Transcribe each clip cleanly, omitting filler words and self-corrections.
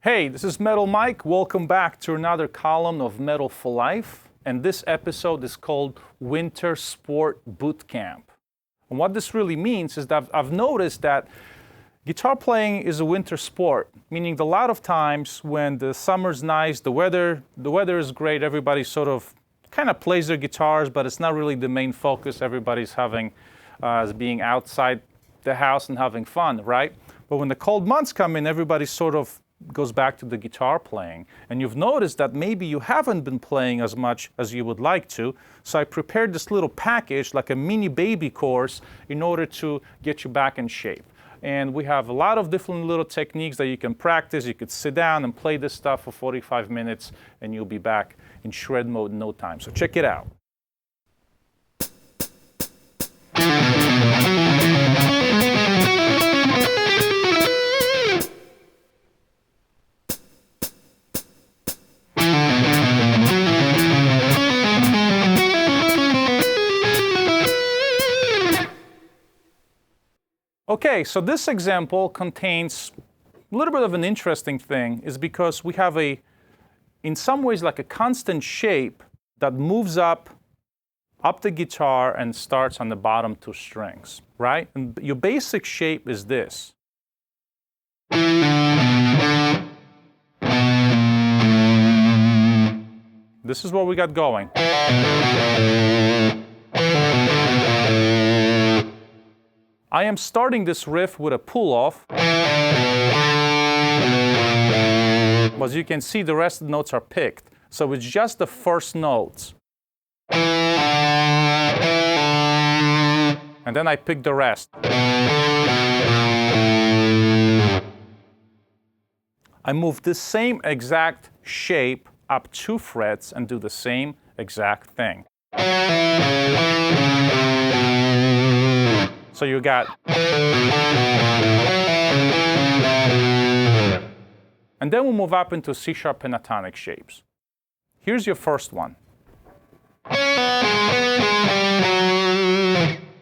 Hey, this is Metal Mike. Welcome back to another column of Metal for Life. And this episode is called Winter Sport Boot Camp. And what this really means is that I've noticed that guitar playing is a winter sport, meaning a lot of times when the summer's nice, the weather is great, everybody sort of kind of plays their guitars, but it's not really the main focus. Everybody's having, as being outside the house and having fun, right? But when the cold months come in, everybody sort of goes back to the guitar playing. And you've noticed that maybe you haven't been playing as much as you would like to. So I prepared this little package, like a mini baby course, in order to get you back in shape. And we have a lot of different little techniques that you can practice. You could sit down and play this stuff for 45 minutes and you'll be back in shred mode in no time. So check it out. Okay, so this example contains a little bit of an interesting thing, is because we have in some ways like a constant shape that moves up the guitar and starts on the bottom two strings, right? And your basic shape is this. This is what we got going. I am starting this riff with a pull-off. As you can see, the rest of the notes are picked. So it's just the first notes. And then I pick the rest. I move this same exact shape up 2 frets and do the same exact thing. So you got, and then we'll move up into C-sharp pentatonic shapes. Here's your first one.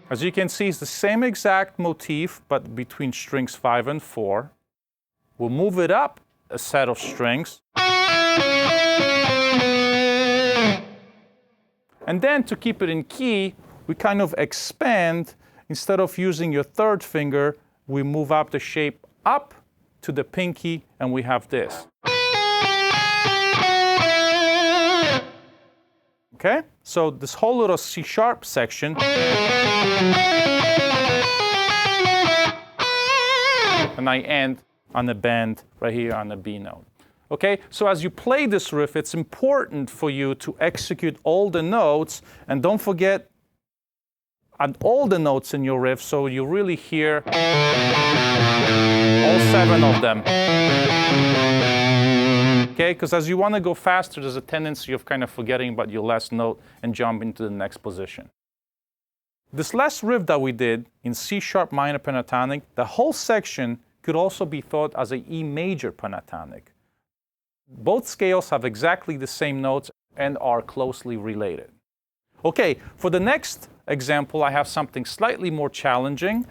As you can see, it's the same exact motif, but between strings 5 and 4. We'll move it up a set of strings. And then to keep it in key, we kind of expand. Instead of using your 3rd finger, we move up the shape up to the pinky, and we have this. Okay? So this whole little C-sharp section. And I end on the bend right here on the B note. Okay? So as you play this riff, it's important for you to execute all the notes, and don't forget on all the notes in your riff, so you really hear all 7 of them. Okay, because as you want to go faster, there's a tendency of kind of forgetting about your last note and jump into the next position. This last riff that we did in C-sharp minor pentatonic, the whole section could also be thought as a E major pentatonic. Both scales have exactly the same notes and are closely related. Okay, for the next example, I have something slightly more challenging.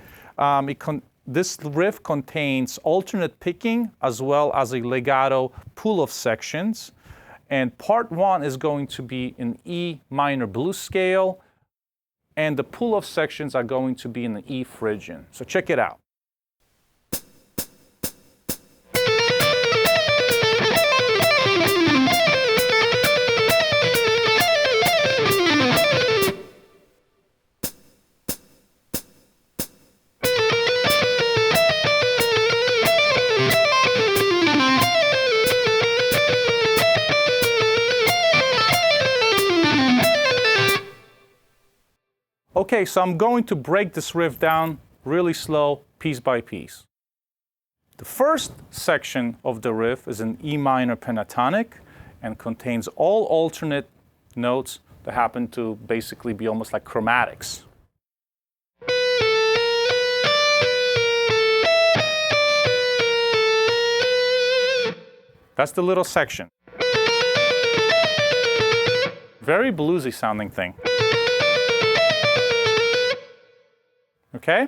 This riff contains alternate picking as well as a legato pull-off sections. And part 1 is going to be in E minor blues scale, and the pull-off sections are going to be in the E Phrygian. So check it out. Okay, so I'm going to break this riff down really slow, piece by piece. The first section of the riff is in E minor pentatonic and contains all alternate notes that happen to basically be almost like chromatics. That's the little section. Very bluesy sounding thing. Okay?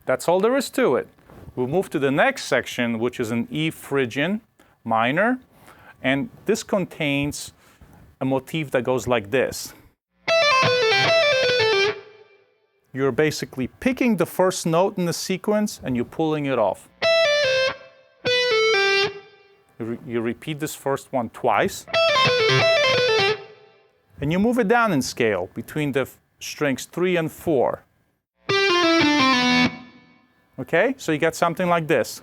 That's all there is to it. We'll move to the next section, which is an E Phrygian minor. And this contains a motif that goes like this. You're basically picking the first note in the sequence and you're pulling it off. You repeat this first one twice. And you move it down in scale between the strings 3 and 4. Okay, so you get something like this.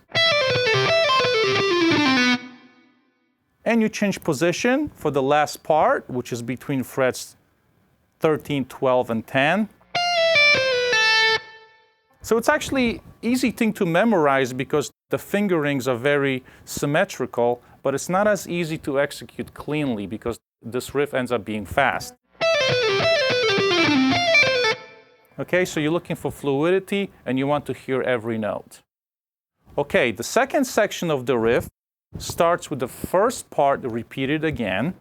And you change position for the last part, which is between frets 13, 12, and 10. So it's actually easy thing to memorize because the fingerings are very symmetrical, but it's not as easy to execute cleanly because this riff ends up being fast. Okay, so you're looking for fluidity and you want to hear every note. Okay, the second section of the riff starts with the first part repeated again.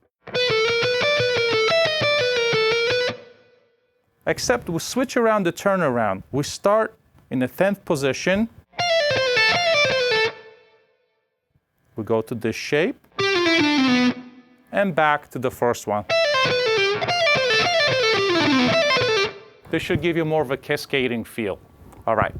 Except we switch around the turnaround. We start in the 10th position. We go to this shape. And back to the first one. This should give you more of a cascading feel. All right.